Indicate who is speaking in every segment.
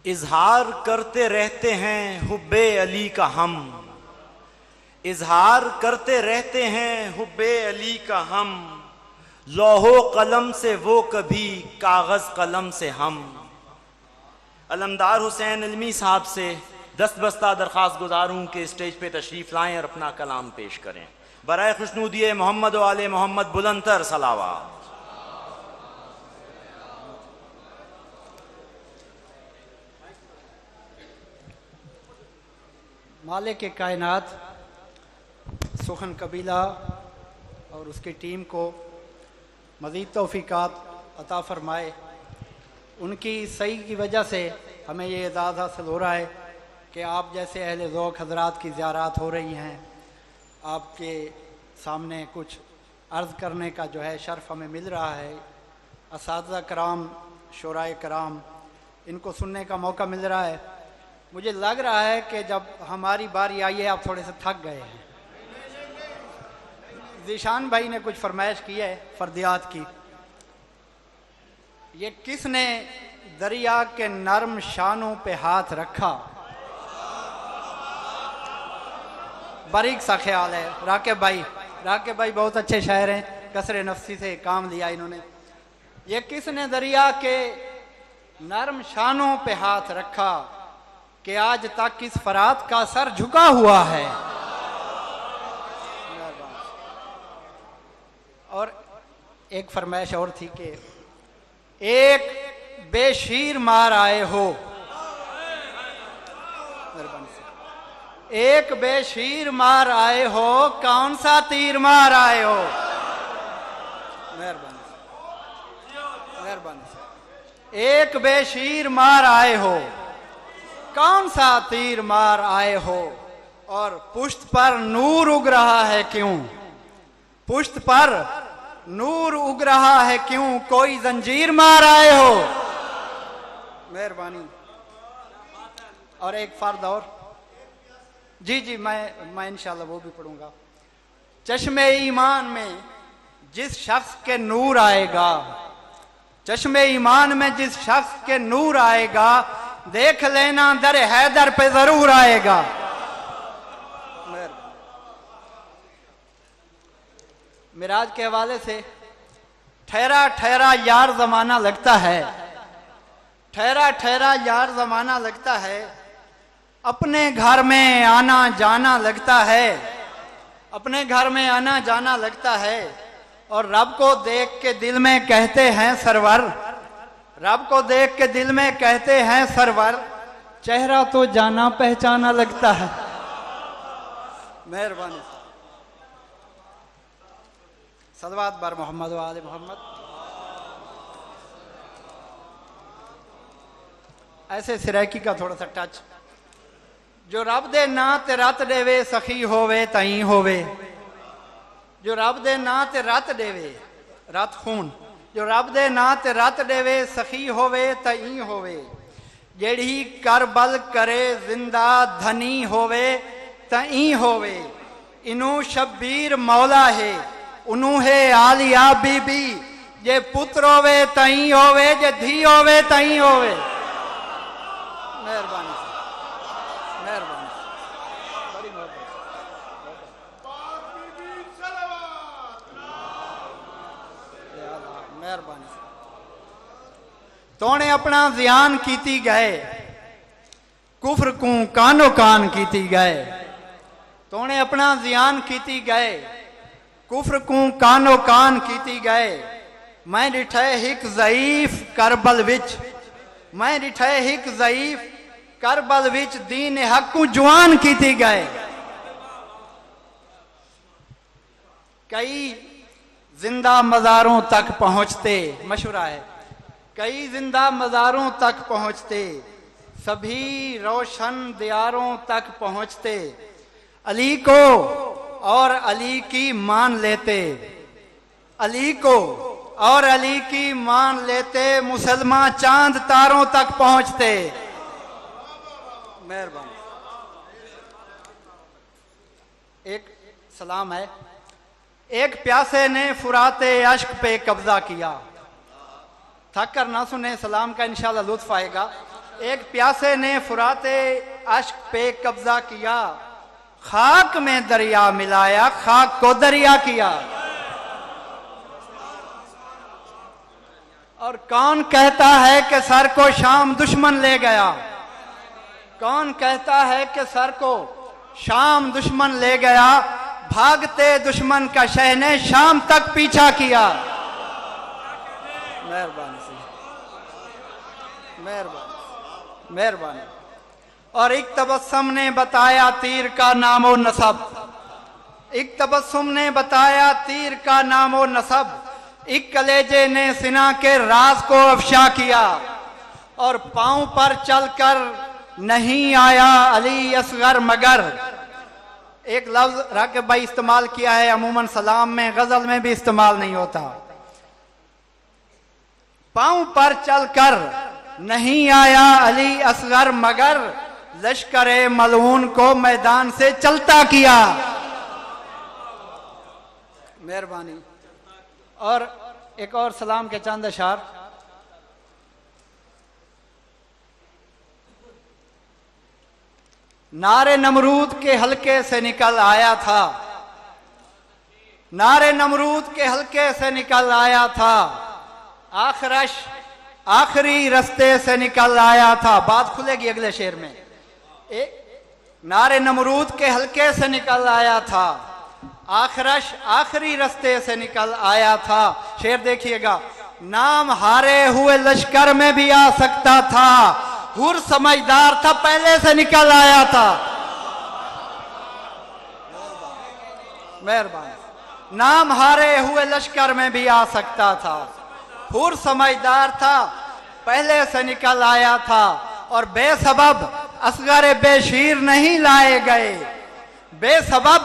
Speaker 1: इजहार करते रहते हैं हुब्बे अली का हम, इजहार करते रहते हैं हुब्बे अली का हम, लौहो कलम से वो कभी कागज कलम से हम। अलमदार हुसैन इल्मी साहब से दस्तबस्ता दरख्वास्त गुजारूं कि स्टेज पे तशरीफ लाएं और अपना कलाम पेश करें। बराए खुशनूदी मोहम्मद वाले मोहम्मद बुलंदतर सलावत।
Speaker 2: मालिक के कायनात सुखन कबीला और उसकी टीम को मज़ीद तौफ़ीक़ात अता फ़रमाए। उनकी सही की वजह से हमें ये एज़ाज़ हासिल हो रहा है कि आप जैसे अहले ज़ौक़ हज़रात की ज़ियारत हो रही हैं। आपके सामने कुछ अर्ज़ करने का जो है शर्फ़ हमें मिल रहा है। असातिज़ा कराम, शुराए कराम, इनको सुनने का मौका मिल रहा है। मुझे लग रहा है कि जब हमारी बारी आई है आप थोड़े से थक गए हैं। ज़ीशान भाई ने कुछ फरमाइश की है फर्दियात की। ये किसने दरिया के नर्म शानों पे हाथ रखा, बारीक सा ख्याल है। राकिब भाई बहुत अच्छे शायर हैं, कसरे नफ्सी से काम लिया इन्होंने। ये किसने दरिया के नर्म शानों पे हाथ रखा कि आज तक इस फरात का सर झुका हुआ है। और एक फरमाइश और थी कि एक बेशीर मार आए हो, एक बेशीर मार आए हो, कौन सा तीर मार आए हो। मेहरबानी से एक बेशीर मार आए हो, कौन सा तीर मार आए हो। और पुश्त पर नूर उग रहा है क्यों, पुश्त पर नूर उग रहा है क्यों, कोई जंजीर मार आए हो। मेहरबानी। और एक फर्द और, जी मैं इंशाल्लाह वो भी पढ़ूंगा। चश्मे ईमान में जिस शख्स के नूर आएगा, चश्मे ईमान में जिस शख्स के नूर आएगा, देख लेना दर हैदर पे जरूर आएगा। मिराज के हवाले से ठहरा ठहरा यार जमाना लगता है, ठहरा ठहरा यार जमाना लगता है, अपने घर में आना जाना लगता है, अपने घर में आना जाना लगता है। और रब को देख के दिल में कहते हैं सरवर, रब को देख के दिल में कहते हैं सरवर, चेहरा तो जाना पहचाना लगता है। मेहरबानी। सलवात बर मोहम्मद वाले मोहम्मद। ऐसे सिरैकी का थोड़ा सा टच। जो रब दे ना ते रत देवे सखी होवे तई होवे, जो रब दे ना ते रत देवे, रत खून, जो रब दे ना ते रत देवे सखी होवे तई होवे, जेड़ी करबल करे जिंदा धनी होवे तई होवे। इनू शब्बीर मौला है, उनू है आलिया बीबी, जे पुत्र होवे तई होवे, जे धी होवे तई होवे। मेहरबानी मेहरबानी, बड़ी मेहरबानी। तोने अपना ज़ियान कीती गए, कुफ्र को कानो कान कीती गए, तोने अपना ज़ियान कीती गए, कुफ्र को कानो कान कीती गए। मैं डिठे हिक ज़ईफ करबल विच, मैं डिठे हिक ज़ईफ करबल विच, दीन हक को जवान कीती गए। कई जिंदा मज़ारों तक पहुंचते, मशहूरा है, कई जिंदा मज़ारों तक पहुंचते, सभी रोशन दियारों तक पहुंचते, अली को और अली की मान लेते, अली को और अली की मान लेते, मुसलमान चांद तारों तक पहुंचते। मेहरबानी। एक सलाम है। एक प्यासे ने फुराते अश्क पे कब्जा किया, थक कर ना सुने सलाम का इंशाल्लाह लुत्फ आएगा। एक प्यासे ने फुराते अश्क पे कब्जा किया, खाक में दरिया मिलाया, खाक को दरिया किया। और कौन कहता है कि सर को शाम दुश्मन ले गया? कौन कहता है कि सर को शाम दुश्मन ले गया? भागते दुश्मन का शह ने शाम तक पीछा किया। मेहरबानी से, मेहरबानी, मेहरबानी। और एक तबस्सुम ने बताया तीर का नामो नसब, एक तबस्सुम ने बताया तीर का नामो नसब, एक कलेजे ने सिना के राज को अफशा किया। और पांव पर चलकर नहीं आया अली असगर मगर, एक लफ्ज राकिब भाई इस्तेमाल किया है, अमूमन सलाम में गजल में भी इस्तेमाल नहीं होता। पांव पर चलकर नहीं आया अली असगर मगर, लश्करे मलून को मैदान से चलता किया। मेहरबानी। और एक और सलाम के चंद अशार। नारे नमरूद के हल्के से निकल आया था, नारे नमरूद के हल्के से निकल आया था, आखरश आखिरी रास्ते से निकल आया था। बात खुलेगी अगले शेर में। नारे नमरूद के हल्के से निकल आया था, आखरश आखिरी रास्ते से निकल आया था। शेर देखिएगा। नाम हारे हुए लश्कर में भी आ सकता था, हुर समझदार था पहले से निकल आया था। मेहरबानी। नाम हारे हुए लश्कर में भी आ सकता था, हुर समझदार था पहले से निकल आया था। और बेसबब असगरे बेशीर नहीं लाए गए, बेसबब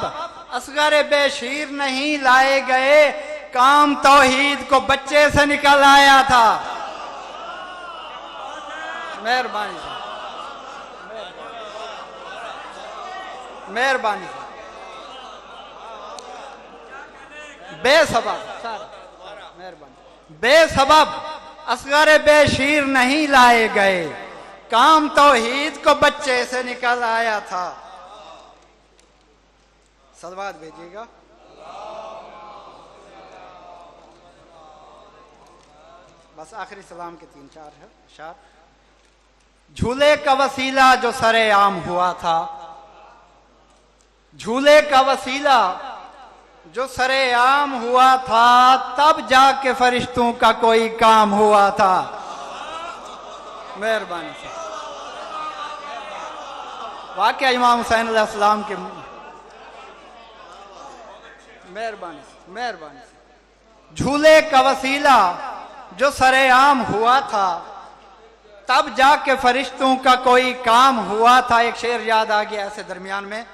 Speaker 2: असगरे बेशीर नहीं लाए गए, काम तौहीद को बच्चे से निकल आया था। मेहरबानी, मेहरबानी। बेसबब सर, मेहरबानी। बेसबब असगरे बेशीर नहीं लाए गए, काम तौहीद को बच्चे से निकल आया था। सलवात भेजिएगा। बस आखिरी सलाम के 3-4 है शार। झूले का वसीला जो सरेआम हुआ था, झूले का वसीला जो सरेआम हुआ था, तब जाके फरिश्तों का कोई काम हुआ था। मेहरबानी से। वाकया इमाम हुसैन अलैहिस्सलाम के। मेहरबानी, मेहरबानी। झूले का वसीला जो सरेआम हुआ था, तब जाके फरिश्तों का कोई काम हुआ था। एक शेर याद आ गया ऐसे दरमियान में।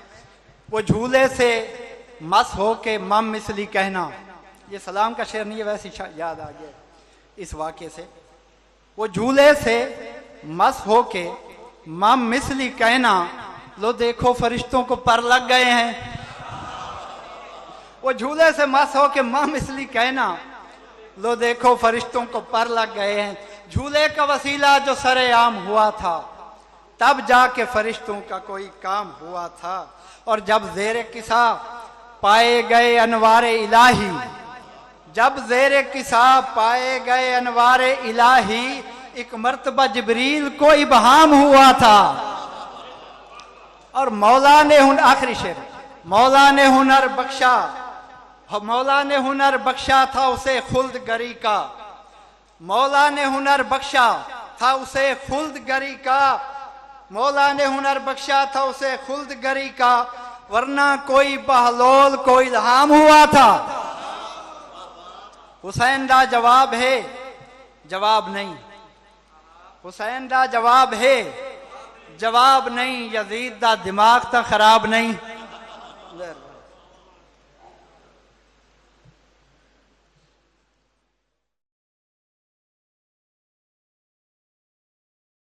Speaker 2: वो झूले से मस हो के मम मिसली कहना, ये सलाम का शेर नहीं है, वैसे याद आ गया इस वाक़े से। वो झूले से मस हो के मम मिसली कहना, लो देखो फरिश्तों को पर लग गए हैं। वो झूले से मस हो के मम मिसली कहना, लो देखो फरिश्तों को पर लग गए हैं। झूले का वसीला जो सरेआम हुआ था, तब जाके फरिश्तों का कोई काम हुआ था। और जब ज़ेरे किसा पाए गए अनवारे इलाही, जब ज़ेरे किसा पाए गए अनवारे इलाही, एक मर्तबा जिब्रील को इबहाम हुआ था। और मौला ने आखिरी शेर, मौला ने हुनर बख्शा, मौला ने हुनर बख्शा था उसे खुल्द गरी का, मौला ने हुनर बख्शा था उसे खुल्द गरी का, मौला ने हुनर बख्शा था उसे खुल्द गरी का, वरना कोई बहलोल को इल्हाम हुआ था। हुसैन दा जवाब है, जवाब नहीं। हुसैन दा जवाब है, जवाब नहीं। यजीद दा दिमाग ता खराब नहीं।